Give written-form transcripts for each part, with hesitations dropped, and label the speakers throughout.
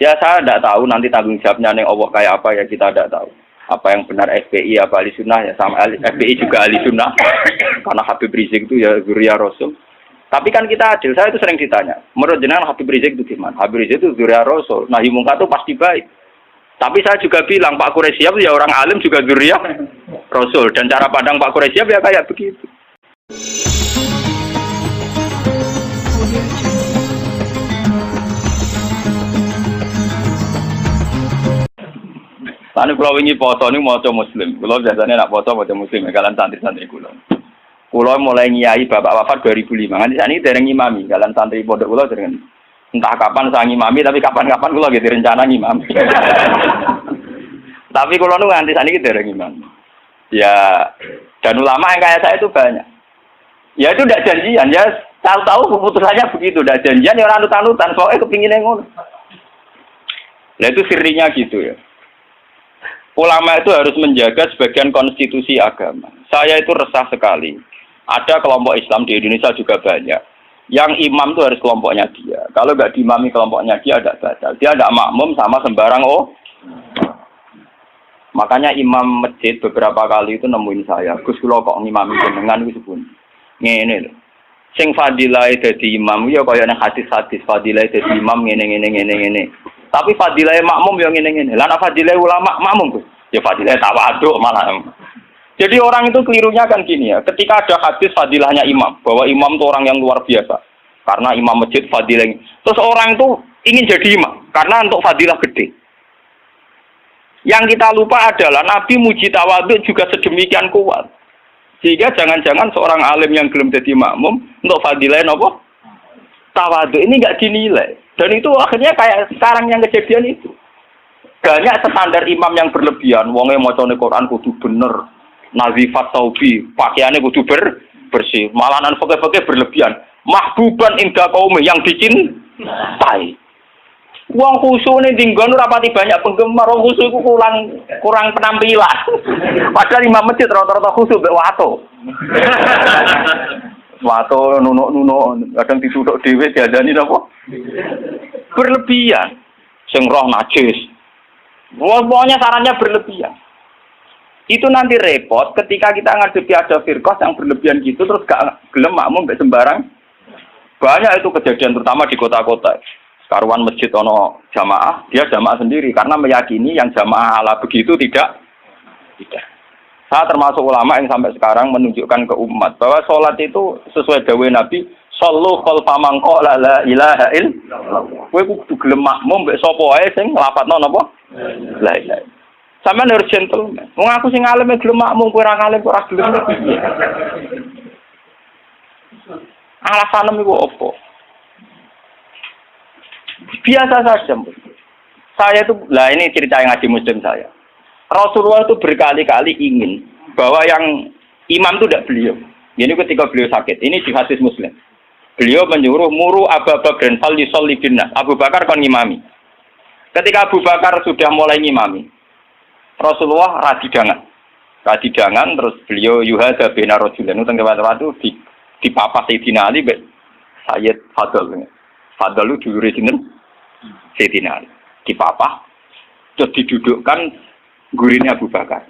Speaker 1: Ya saya tidak tahu nanti tanggung jawabnya yang Allah kayak apa ya kita tidak tahu. Apa yang benar FPI apa ahli sunnah ya sama FPI juga ahli sunnah karena Habib Rizik itu ya Zuriya Rasul. Tapi kan kita adil, saya itu sering ditanya menurut jenengan Habib Rizik itu gimana? Habib Rizik itu Zuriya Rasul, nahi mungkar itu pasti baik. Tapi saya juga bilang Pak Quraisyab ya orang alim juga Zuriya Rasul dan cara pandang Pak Quraisyab ya kayak begitu. Lalu kalau ingin foto ini mau coba Muslim, kalau biasanya nak foto Muslim, kalian santri-santri kulo. Kulo mulai ngiyai bapak wafat 2005, nanti saat ini dereng ngimami, kalian santri pondok kulo dereng entah kapan saya ngimami, tapi kapan-kapan kulo gitu rencana ngimami. Tapi kulo nu nanti saat ini dereng ngimami. Ya, dan ulama yang kayak saya itu banyak. Ya itu tidak janjian, ya tahu-tahu keputusannya begitu, tidak janjian ya orang anut-anutan, soalnya kepingin ngono. Nah itu sirinya gitu ya. Ulama itu harus menjaga sebagian konstitusi agama. Saya itu resah sekali. Ada kelompok Islam di Indonesia juga banyak. Yang imam itu harus kelompoknya dia. Kalau nggak diimami kelompoknya dia ada batal. Dia ada makmum sama sembarang Makanya imam masjid beberapa kali itu nemuin saya. Gus kula kok ngimami jenengan itu pun. Ngene lho. Sing fadilah dadi imam ya kaya nang hadis-hadis fadilah dadi imam ngene. Tapi fadilah makmum yang ngene-ngene. Lah nek fadilah ulama makmum tuh. Ya fadilah tawaduk malah. Jadi orang itu kelirunya kan gini ya. Ketika ada hadis fadilahnya imam, bahwa imam itu orang yang luar biasa. Karena imam masjid fadilah. Terus orang itu ingin jadi imam karena untuk fadilah gede. Yang kita lupa adalah Nabi muji tawaduk juga sedemikian kuat. Sehingga jangan-jangan seorang alim yang belum jadi makmum untuk fadilah apa? Tawaduk ini enggak dinilai. Dan itu akhirnya kayak sekarang yang kejadian itu. Banyak standar imam yang berlebihan. Wonge macane Quran kudu bener. Nazifat taubi, pakaiannya kudu bersih. Malahan fakir-fakir berlebihan. Mahbuban inda qaumi yang dicintai. Wong khusyuk ning dinggon ora pati banyak penggemar. Wong khusyuk iku kurang penampilan. Padahal imam masjid rata-rata khusyuk mek wato. Wato nunuk-nunuk kadang dituduk dhewe diadani napa? Berlebihan. Sing roh najis. Pokoknya sarannya berlebihan. Itu nanti repot ketika kita ngadepi ada firqah yang berlebihan gitu terus gak gelem makmum mbek sembarang. Banyak itu kejadian terutama di kota-kota. Karuan masjid ono jamaah, dia jamaah sendiri karena meyakini yang jamaah ala begitu tidak. Saya termasuk ulama yang sampai sekarang menunjukkan ke umat bahwa sholat itu sesuai dawuh Nabi, shollu khalfa man qala la ilaha illallah. Kowe kudu gelem makmum mbek sapa wae sing nglafadzno napa? La ilaha. Sampeyan harus gentleman. Wong aku sing alim gelem makmum kowe ora alim kok ora gelem. Alasan iku opo? Biasa saja. Saya itu, lah ini cerita yang ngaji muslim saya. Rasulullah itu berkali-kali ingin bahwa yang imam itu tidak beliau. Ini ketika beliau sakit. Ini di hadis Muslim. Beliau menyuruh muru Abu Bakar fal yusolli binnas. Abu Bakar kon ngimami. Ketika Abu Bakar sudah mulai ngimami, Rasulullah radidangan terus beliau yuhada bina rajulan itu tengah itu di papa Sayyidina Ali Sayyid Fadl. Fadl itu dulure sinten? Sayyidina Ali. Di papa terus didudukkan gurinnya Abu Bakar.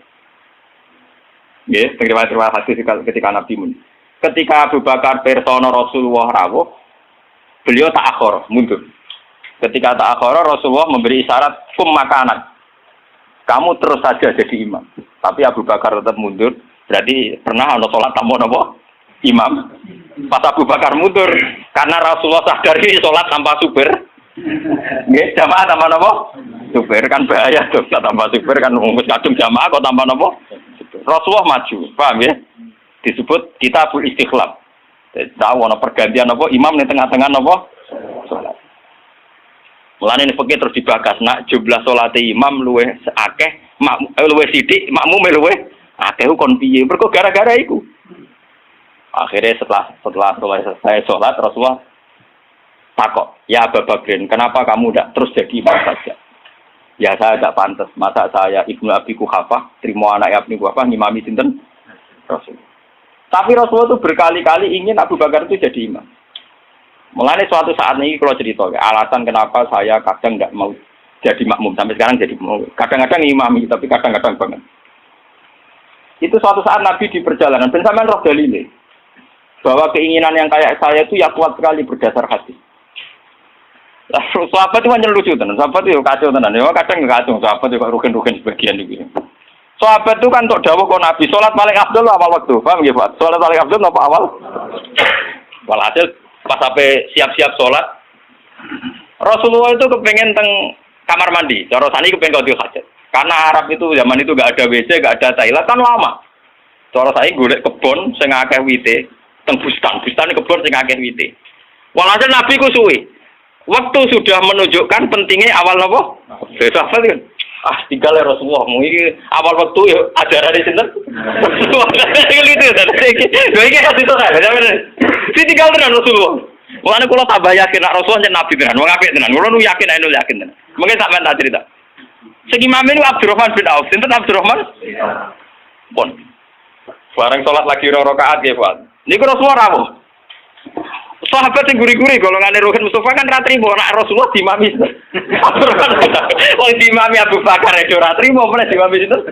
Speaker 1: Ya, terima kasih ketika Nabi mun. Ketika Abu Bakar persona Rasulullah rawuh, beliau ta'akhir, mundur. Ketika ta'akhir, Rasulullah memberi isyarat kum makanan. Kamu terus saja jadi imam. Tapi Abu Bakar tetap mundur. Berarti pernah ada sholat tanpa napa? Imam. Pas Abu Bakar mundur, karena Rasulullah sadari sholat tanpa supir. Nggih, jamaah tanpa napa? Supir kan bahaya tuh, tanpa supir kan ngurus kadung jamaah kok tanpa napa? Rasulullah maju, paham ya? Disebut kitabul istikhlaf. Tahu ana pergantian apa imam di tengah-tengah napa? Salat. Mulane ini fikih terus dibagas, nak jumlah salate imam luwih akeh, luwih sithik, makmum luwih akeh kon piye? Mergo gara-gara iku. Akhirnya setelah selesai sholat Rasulullah takok, ya Abu Bakrin, kenapa kamu tidak terus jadi imam saja? Ya saya tidak pantas, masa saya Ibnu Abi Quhafah, terima anak Ibnu Quhafah, ngimami sinten Rasul. Tapi Rasulullah itu berkali-kali ingin Abu Bakar itu jadi imam. Mulanya suatu saat ini kalau cerita, alasan kenapa saya kadang tidak mau jadi makmum sampai sekarang jadi makmum. Kadang-kadang imami tapi kadang-kadang banget. Itu suatu saat Nabi di perjalanan, dan sampean roh dalile bahwa keinginan yang kayak saya itu ya kuat sekali berdasar hati. Sahabat itu hanya lucu tenan, sahabat itu kacau tenan. Ya kadang nggak kacau, sahabat itu rugen-rugen sebagian itu. Sahabat itu kan untuk dawuh kok Nabi sholat paling afdal awal waktu, paham nggih Pak? Sholat paling afdal apa awal? Walhasil pas sampai siap-siap sholat, Rasulullah itu kepengen teng kamar mandi. Cara sani kepengen qadhi hajat. Karena Arab itu zaman itu nggak ada WC, nggak ada toilet kan lama. Cara saya golek kebon sing akeh wite, teng bustan kebon sing akeh wite. Walhasil Nabi ku suwi. Waktu sudah menunjukkan pentingnya awal apa? Besok apa kan? Tinggal Rasulullah. Mungkin awal waktu ya ajaran di sini. Itu ini kasih tahu kan? Si tinggal dengan Rasulullah. Mulane kula tambah yakin nek Rasulullah yen nabi tenan, wong apik tenan. Kula nu yakin nek yakin tenan. Mungkin sampean tak cerita. Sing imam niku Abdurrahman bin Auf. Sinten Abdurrahman? Pun. Bareng salat lagi rakaat nggih, Pak. Niku Rasulullah rawuh. Sahabat sing guri-guri golongane Ruhin Mustafa kan ra trimo nek Rasulullah dimami. Wong dimami Abu Bakar itu ra trimo meneh dimami sinten?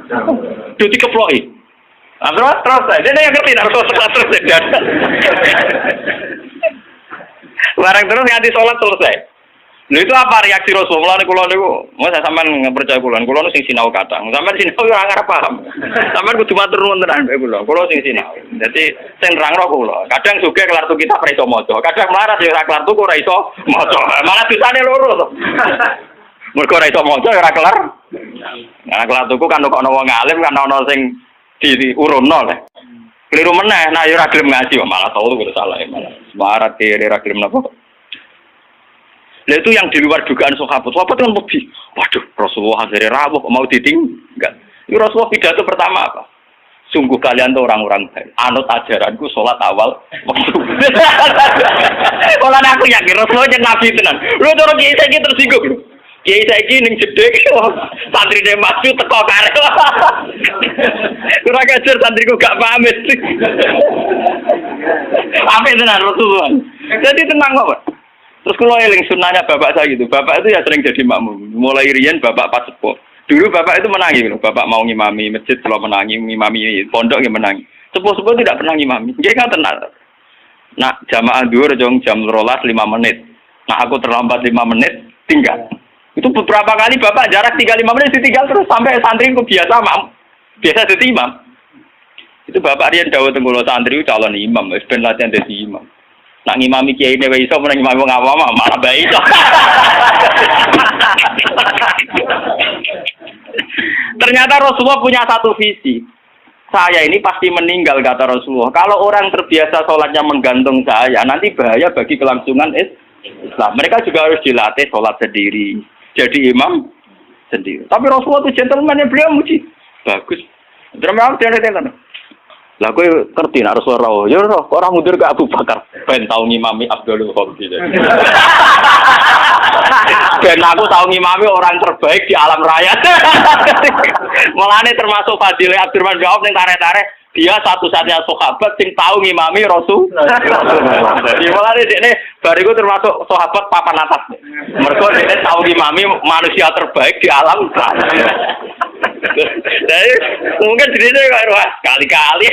Speaker 1: Duti keploki. Terus dene yang ngerti nek Rasulullah terus. Barang terus nganti sholat selesai. Lha itu apa reaksi Rasulullah kula niku? Saya sampean percaya kula nu sing sinau kadang. Sampean sinau ora ngarep paham. Sampean kudu matur nuwun tenan mbek kula. Kula sing sinau. Dadi sing nerangno kula. Kadang sugih kelar tuku kitab ora iso maca. Kadang melarat ya ora kelar tuku ora iso maca. Malah dosane loro to. Mergo ora iso maca ora kelar. Nah, kelar tuku kan kok ana wong alim kan ana sing diurunno lho. Keliru meneh, nah yo ora gelem ngaji malah tau kudu salah malah. Semarat kira gelem napa? Lah itu yang di luar dugaan sahabat. Sahabat kan lebih. Waduh, Rasulullah akhirnya rawuh mau ditinggal. Itu Rasulullah pidato pertama apa? Sungguh kalian tuh orang-orang baik. Anut ajaranku sholat awal waktu. Kalau aku yakin Rasulullah jadi nabi tenan. Lu cara kiai saiki tersinggung. Kiai saiki ning jedek santri ne maju teko karep. Ora kajar santriku gak pamit. Apik tenan Rasulullah. Jadi tenang kok. Terus kalau eling sunnahnya bapak saya gitu, bapak itu ya sering jadi makmum. Mulai riyen bapak pas sepuh. Dulu bapak itu menangi, bapak mau ngimami masjid, kalau menangi ngimami pondok yang menangi. Sepuh-sepuh tidak pernah ngimami. Dia kan tenang. Nah jamaah duhur jam 12 5 menit. Nah aku terlambat 5 menit tinggal. Itu beberapa kali bapak jarak 3-5 menit ditinggal terus sampai santri ku biasa jadi imam. Itu bapak riyen dawuh teng kula santri calon imam, wis ben latihan dadi imam. Nak ngimami kiai ini iso menang ngimami wong awam malah bae iso. Ternyata Rasulullah punya satu visi. Saya ini pasti meninggal kata Rasulullah. Kalau orang terbiasa sholatnya menggantung saya, nanti bahaya bagi kelangsungan Islam. Mereka juga harus dilatih sholat sendiri, jadi imam sendiri. Tapi Rasulullah itu gentleman yang beliau muji. Bagus. Terima kasih. Lah kowe ngerti nek Rasulullah ya ora ora mundur ke Abu Bakar ben tau ngimami Abdul Khalid. Ben aku tau ngimami orang terbaik di alam raya. Mulane termasuk fadile Abdurrahman bin Auf ning tarik-tarik dia satu-satunya sahabat sing tau ngimami Rasul. Jadi mulane dekne bariku termasuk sahabat papan atas. Mergo dekne tau ngimami manusia terbaik di alam raya. Jadi mungkin dirinya kayak kali-kali.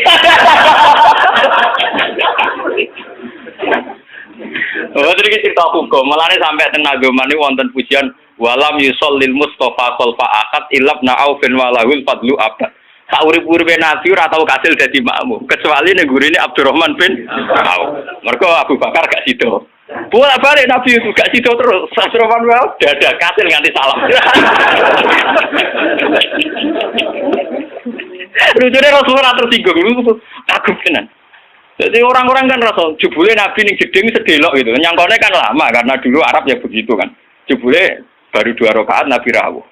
Speaker 1: Oh, jadi cerita hukum. Malah sampai tenaga mani wonten pujian walam yusallil Mustafa khalfa akad ilabna aufin walahul fadlu abad. Tak urip-uripe Nabi ora tau kasil dadi makmum kecuali nek gurine Abdurrahman bin Auf. Mergo Abu Bakar gak sido. Bolak-balik Nabi itu gak sido terus. Abdurrahman bin Auf dadak kasil nganti salam. Lucunya Rasulullah tersinggung dulu, kagum tenan. Jadi orang-orang kan Rasul, jebule Nabi ning jeding sedelok gitu. Nyangkone kan lama karena dulu Arab ya begitu kan. Jebule baru 2 rakaat Nabi rawuh.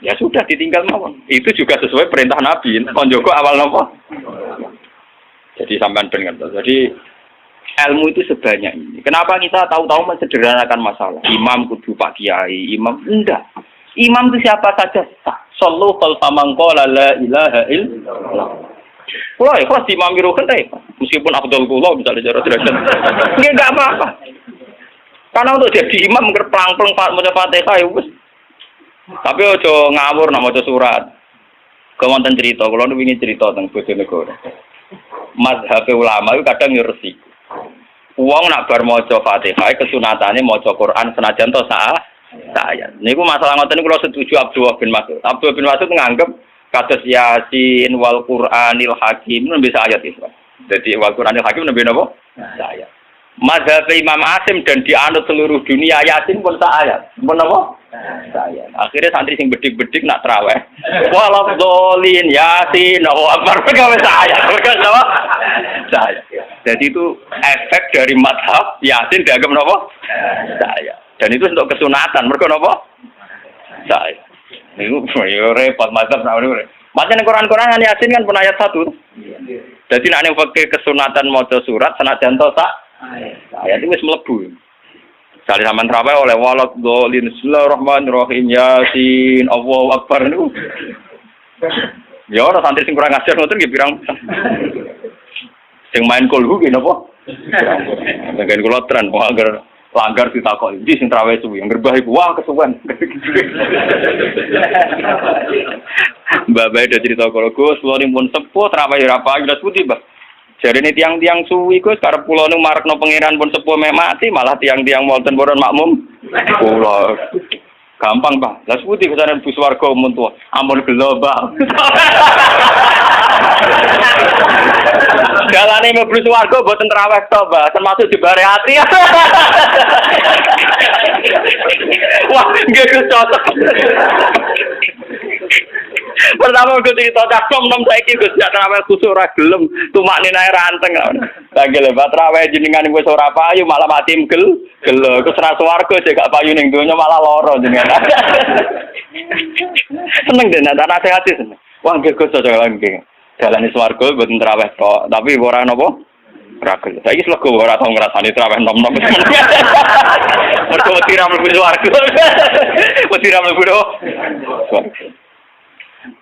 Speaker 1: Ya sudah ditinggal mawon. Itu juga sesuai perintah Nabi. Konjogo awal nopo. Jadi sampean ben ngertos. Jadi ilmu itu sebanyak ini. Kenapa kita tahu-tahu mensederhanakan masalah? Imam kudu Pak Kiai, imam enggak. Imam itu siapa saja sah. Sallu khalfa man qala la ilaha illallah. Kalau ikhlas di imam Ruhin meskipun Abdul Qullah misalnya cara derajat. Enggak apa-apa. Karena untuk jadi imam ngerplang-plang Pak maca Fatihah ya wis. Tapi ojo ngawur nak maca surat. Kemonten cerita, kalau nu ingin cerita tentang Bojonegoro. Mazhab ulama itu kadang ngursi. Uang nak bar maca Fatihah kesunatane maca Quran senajan to saya. Niku masalah ngoten niku kula setuju Abdullah bin Mas'ud. Abdullah bin Mas'ud nganggep kados Yasin wal Qur'anil Hakim nembe ayat itu. Jadi wal Qur'anil Hakim nembe napa? Saya. Mazhab Imam Asim dan dianut seluruh dunia Yasin pun ayat. Pun napa? Saya. Akhirnya santri sing bedik-bedik nak traweh. Walaf dolin Yasin Allahu Akbar gawe saya. Napa? Saya. Jadi itu efek dari mazhab Yasin dianggap napa? Saya. Dan itu untuk kesunatan. Mergo napa? Saya. Niku yo repot mazhab namanya. Macam Quran-Quran Yasin kan pun ayat 1. Jadi nek ning fikih kesunatan maca surat senajan to sak ayat itu wis mlebu. Sale sampean traweh oleh walad dolin bismillahirrahmanirrahim Yasin Allahu Akbar niku. Ya ora santri sing kurang ajar ngoten nggih pirang. Sing main kulhu nggih napa? Dengan kula tren agar langgar ditakoki ndi sing traweh suwi yang gerbah iku wah kesuwen. Mbak Bae ada cerita kalau Gus kula pun sepuh traweh ora payu das putih, Mbak. Jarene tiang-tiang suwi Gus karep kula nu marekno pangeran pun sepuh mek mati malah tiang-tiang wonten boron makmum. Kula gampang, Pak. Lah putih kesaran bus warga mun tuwa. Ampun gelo, Pak. Dalane mlebu warga mboten traweh to, Pak. Termasuk dibare ati. Wah, nggih Gus cocok. Pertama gue cerita cakep nom saiki Gus jak traweh kusuk ora gelem tumakne nae ranteng. Lagi lebat traweh jenengan wis ora payu malah mati gelo. Gus ra swarga jek gak payu ning donya malah lara jenengan. Seneng den ana nasihat seneng. Wah nggih Gus cocok lagi. Dalane swarga mboten traweh tok, tapi ora napa? Ora gelem. Saiki slego ora tau ngrasani traweh nom-nom. Mergo wedi ra mlebu swarga. Wedi ra mlebu swarga.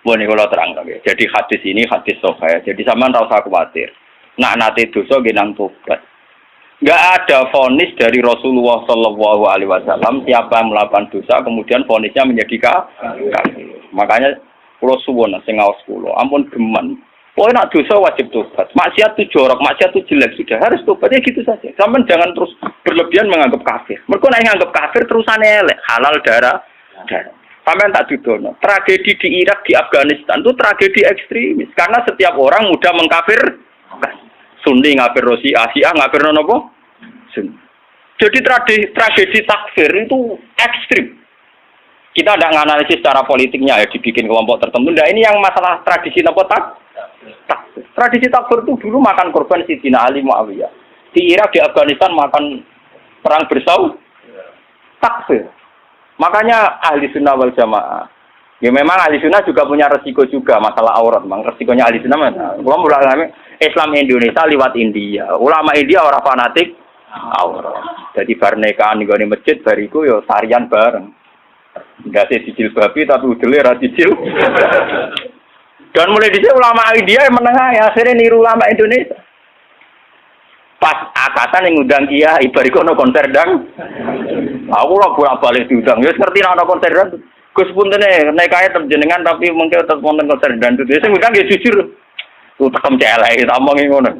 Speaker 1: Boleh kalau terang lagi. Jadi hadis ini hadis sahih. Jadi sama tak usah khawatir. Nak nate dosa genang tobat. Enggak ada vonis dari Rasulullah Shallallahu Alaihi Wasallam siapa yang melakukan dosa kemudian vonisnya menjadi kafir. Makanya pulau suwon sing ngaos kula. Ampun geman. Pokoknya nak dosa wajib tobat. Maksiat itu jorok, maksiat itu jelek sudah harus tobat ya gitu saja. Sampeyan jangan terus berlebihan menganggap kafir. Mergo nek nganggap kafir terusane elek, halal darah. Sampai tak dudono. Tragedi di Irak, di Afghanistan itu tragedi ekstremis. Karena setiap orang mudah mengkafir. Sunni ngafir Syiah, Syiah ngafir nopo? Sunni. Jadi tragedi takfir itu ekstrim. Kita tidak menganalisis secara politiknya ya dibikin kelompok tertentu. Nah ini yang masalah tradisi nopo takfir. Tradisi takfir itu dulu makan korban Sidina Ali Muawiyah. Di Irak, di Afghanistan makan perang bersaud. Takfir. Makanya ahli sunnah wal jamaah. Ya memang ahli sunnah juga punya resiko juga masalah aurat. Memang resikonya ahli sunnah. Ulama Islam Indonesia lewat India. Ulama India orang fanatik aurat. Jadi bar nikahan di masjid bariku yo tarian bareng. Enggak sih cicil babi tapi udele ra cicil. Dan mulai dhisik ulama India yang menengah akhirnya niru ulama Indonesia. Pas akatan yang ngundang kiai bariku ono konser dang. Aku lah bolak-balik diundang. Ya ngerti ana konser dan Gus puntene nek kae jenengan tapi mungkin tetep wonten konser dan itu. Sing ngundang ya jujur. Ku tekem celek omongi ngono.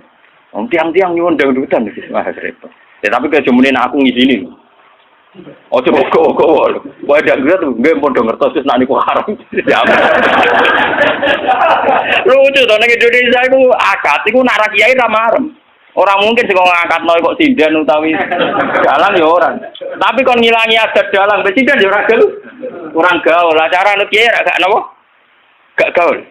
Speaker 1: Tiang-tiang nyuwun dangdutan wis wah repot. Ya tapi kejemunin aku ngizini. Ojo kok. Wae dak ngerti nggih padha ngertos wis nak niku haram. Lucu to nek Indonesia iku akad iku nak ra kiai ra marem. Orang mungkin sih kalau ngangkat noy kok sinden utawi dalang ya orang. Tapi kon ngilangi adat dalang, presiden ya orang gaul. Acara anu kiai gak napa? Gak gaul.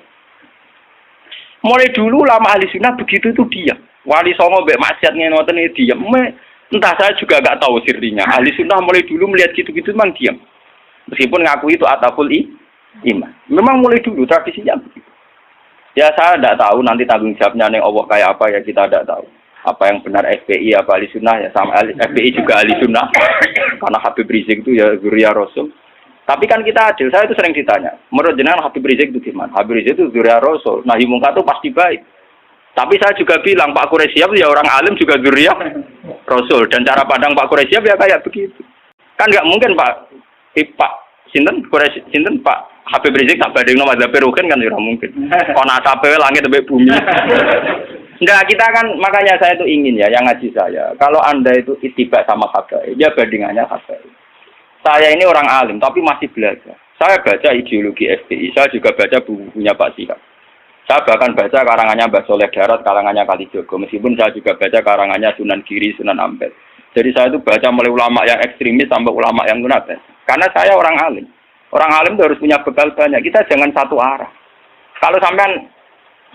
Speaker 1: Mulai dulu lama ahli sunnah begitu itu diam. Wali Songo mbek maksiat ngoten iki diam. Entah saya juga gak tahu sirinya. Ahli sunnah mulai dulu melihat gitu-gitu memang diam. Meskipun ngaku itu ataful iman. Memang mulai dulu tradisinya begitu. Ya saya tidak tahu nanti tanggung jawabnya ning Allah kayak apa ya kita tidak tahu. Apa yang benar FPI apa ahli sunnah ya sama FPI juga ahli sunnah karena Habib Rizik itu ya zuriya Rasul. Tapi kan kita adil, saya itu sering ditanya menurut jenengan Habib Rizik itu gimana? Habib Rizik itu zuriya Rasul, nahi mungkar itu pasti baik. Tapi saya juga bilang Pak Quraisyab ya orang alim juga zuriya Rasul dan cara pandang Pak Quraisyab ya kayak begitu. Kan nggak mungkin Pak Sinten Pak Habib Rizik tak bandingno mazhab Ruhin kan ya mungkin. Kon asape langit sampai bumi. Enggak, kita kan makanya saya itu ingin ya yang ngaji saya. Kalau Anda itu ittiba sama habaib, ya bandingannya habaib. Saya ini orang alim tapi masih belajar. Saya baca ideologi FPI, saya juga baca bukunya Pak Sihab. Saya bahkan baca karangannya Mbah Soleh Darat, karangannya Kalijogo. Meskipun saya juga baca karangannya Sunan Giri, Sunan Ampel. Jadi saya itu baca mulai ulama yang ekstremis sampai ulama yang munafik. Karena saya orang alim. Orang alim itu harus punya bekal banyak. Kita jangan satu arah. Kalau sampean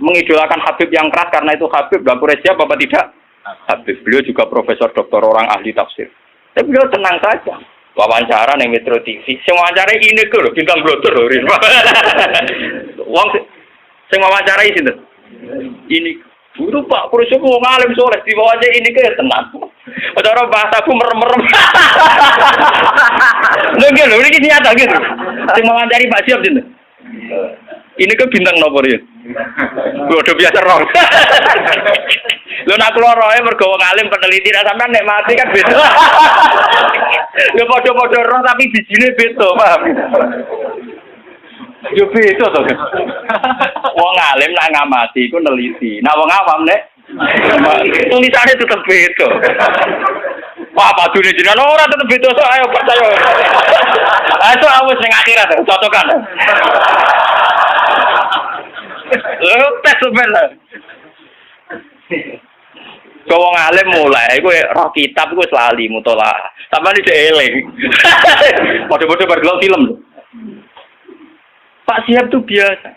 Speaker 1: mengidolakan Habib yang keras karena itu Habib, Bapak siap apa tidak? Habib. Beliau juga profesor doktor orang ahli tafsir. Tapi beliau tenang saja. Wawancara ning Metro TV. Sing wawancara ini lho, bintang blotor lho. Wong sing wawancarai sinten? Ini guru Pak Kursi wong alim soleh diwawancara ini ke tenang. Cara bahasaku merem-merem. Lho nggih lho iki nyata gitu. Sing wawancari Pak Siap sinten? Ini ke bintang nomor ya. Udah biasa roh. Lho nak keluar roe mergo wong alim peneliti ra sampean nek mati kan beda. Ya padha-padha roh tapi bijine beda, paham? Yo beda to. Wong alim nak ngamati iku neliti. Nah wong awam nek tulisane tetep beda. Wah, padune jenengan ora tetep beda sok ayo percaya. Ayo awis ning akhirat cocokan. Tes sebenarnya. Kau wong alim mulai, gue roh kitab gue selalu mutola. Sama ini eling. Bodoh-bodoh bergelau film. Pak Siap tuh biasa.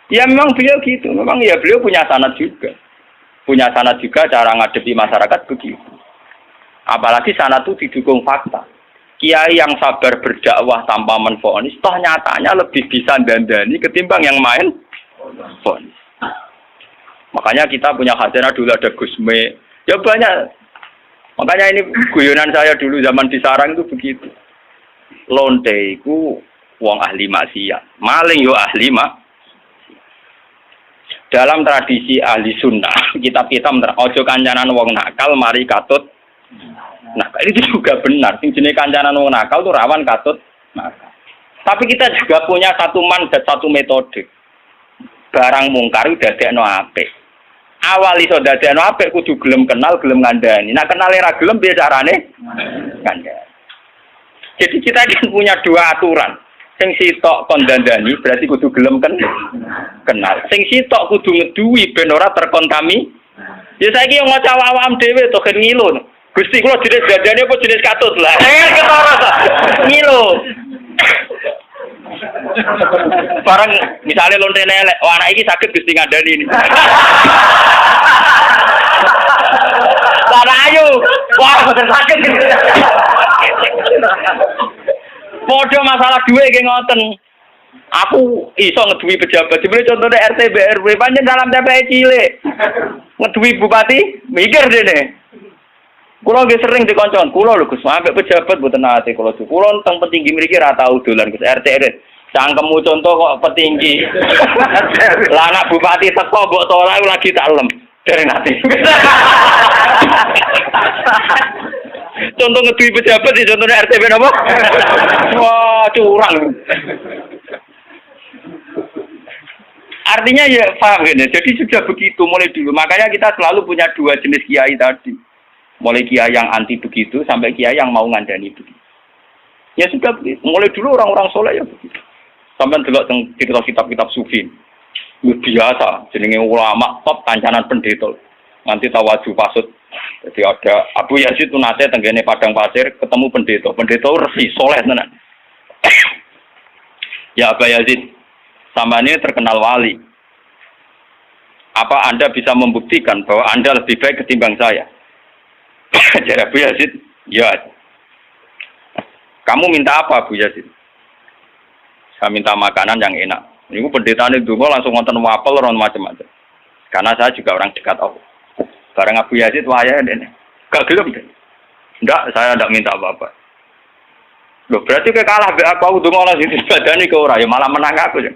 Speaker 1: Ya memang beliau gitu. Memang ya beliau punya sanad juga. Punya sanad juga cara ngadepi masyarakat begitu. Apalagi sanad itu didukung fakta. Kiai yang sabar berdakwah tanpa menfonis, toh nyatanya lebih bisa dandani ketimbang yang main fonis. Makanya kita punya khazanah dulu ada Gusme. Ya banyak. Makanya ini guyonan saya dulu zaman di sarang itu begitu. Lonte itu wong ahli maksiat. Maling yo ahli dalam tradisi ahli sunnah, kitab-kitab ojo kancanan wong nakal mari katut. Nah, itu juga benar. Sing jenenge kancanan wong nakal itu rawan katut nakal. Tapi kita juga punya satu mandat, satu metode. Barang mungkar dadekno apik. Awal iso dadekno apik kudu gelem kenal, gelem ngandani. Nah, kenal ra gelem piye carane? Ngandani. Jadi kita kan punya dua aturan. Sing sitok kon dandani berarti kudu gelem kenal. Sing sitok kudu ngeduwi ben ora terkontami. Ya saiki yo maca awam dhewe to gen ngilu. Gusti kula jenis dandani apa jenis katut lah. Ketara ta. Ngilu. Barang misalnya lonte lelek, oh anak ini sakit Gusti ngandani ini. Lah ayo. Wah, bener sakit gitu. Podo masalah duwe nggih ngoten. Aku iso ngeduwi pejabat. Dibeli contohnya RT BRW pancen dalam TPI cilik. Ngeduwi bupati mikir dene. Kula nggih sering dikoncon, kula lho Gus, sampe pejabat mboten nate kula. Kula teng petinggi mriki ra tau dolan Gus RT. Cangkemmu contoh kok petinggi. Lah anak bupati teko mbok tolak lagi tak lem. Dari nate. Contoh ngeduwi pejabat di contohnya RT napa? Wah, curang. Artinya ya paham kan ya. Jadi sudah begitu mulai dulu. Makanya kita selalu punya dua jenis kiai tadi. Mulai kiai yang anti begitu sampai kiai yang mau ngandani begitu. Ya sudah begitu. Mulai dulu orang-orang soleh ya begitu. Sampai delok teng kitab-kitab sufi. Biasa jenenge ulama top kancanan pendeta. Nanti tawaju pasut. Jadi ada Abu Yazid itu nate tenggene padang pasir ketemu pendeta. Pendeta resi soleh tenan. Ya Abu Yazid, sama ini terkenal wali. Apa Anda bisa membuktikan bahwa Anda lebih baik ketimbang saya? Jadi Abu Yazid, ya. Kamu minta apa Abu Yazid? Saya minta makanan yang enak. Ini pendeta ini dulu langsung ngonten wapel orang macam-macam. Karena saya juga orang dekat Allah. Barang Abu Yazid wahaya ini. Gak gelem deh. Enggak, saya enggak minta apa-apa. Loh, berarti kalah aku donga langsung dibadani ke orang, ya malah menang aku ya.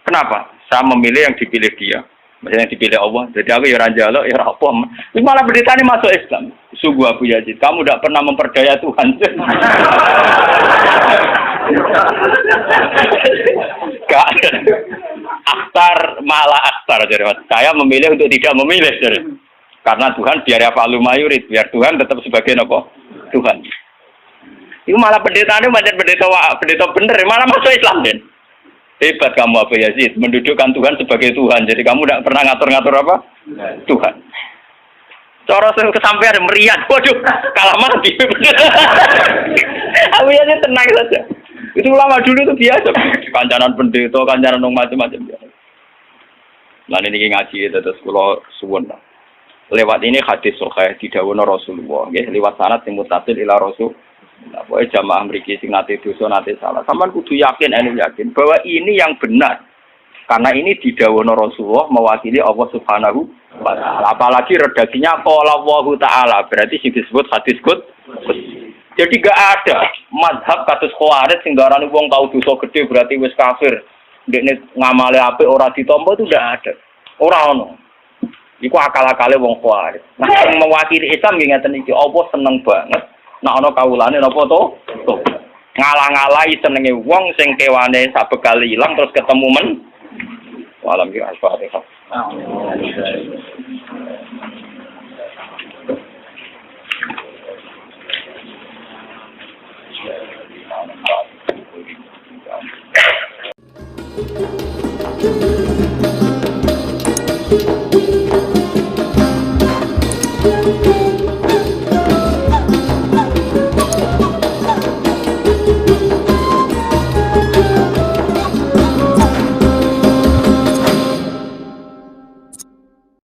Speaker 1: Kenapa? Saya memilih yang dipilih dia. Misalnya dipilih Allah, jadi aku ya ora njaluk, ya ora apa. Wis malah beritane masuk Islam. Sungguh Abu Yazid, kamu tidak pernah memperdaya Tuhan. Gak. Akhtar malah akhtar jadi Mas. Saya memilih untuk tidak memilih jadi. Karena Tuhan biar apa lumayurit, biar Tuhan tetap sebagai apa? Tuhan. Itu malah pendetanya macam pendeta bener, malah masuk Islam Den. Hebat kamu Abu Yazid, mendudukkan Tuhan sebagai Tuhan. Jadi kamu tidak pernah ngatur-ngatur apa? Tuhan. Cara kesampaian meriah, waduh, kalah mati. Abu Yazid tenang saja. Itu ulama dulu itu biasa. Kancanan pendeta, kancanan macam-macam biasa. Nah ini ngaji terus kalau suwun. Lewat ini hadis sahih didhawuhna Rasulullah, nggih, lewat sanad sing mutasil ila Rasul. Nah, pokoke jamaah mriki sing nate dosa nate salah. Sampeyan kudu yakin bahwa ini yang benar. Karena ini didhawuhna Rasulullah mewakili Allah Subhanahu wa taala. Apalagi redaksinya qala Allahu taala, berarti sing disebut hadis qudsi. Jadi gak ada mazhab kados Khawarij sing darani wong tau dosa gede berarti wis kafir. Ndekne ngamale apik ora ditampa itu ndak ada. Ora ono. Iku akal-akale wong Khawarij. Nah, sing mewakili Islam nggih ngeten iki, Allah seneng banget nek ana kawulane napa to? Ngalah-ngalahi senenge wong sing kewane sabekal ilang terus ketemu men. Walam ya Al-Fatihah.
Speaker 2: Thank you.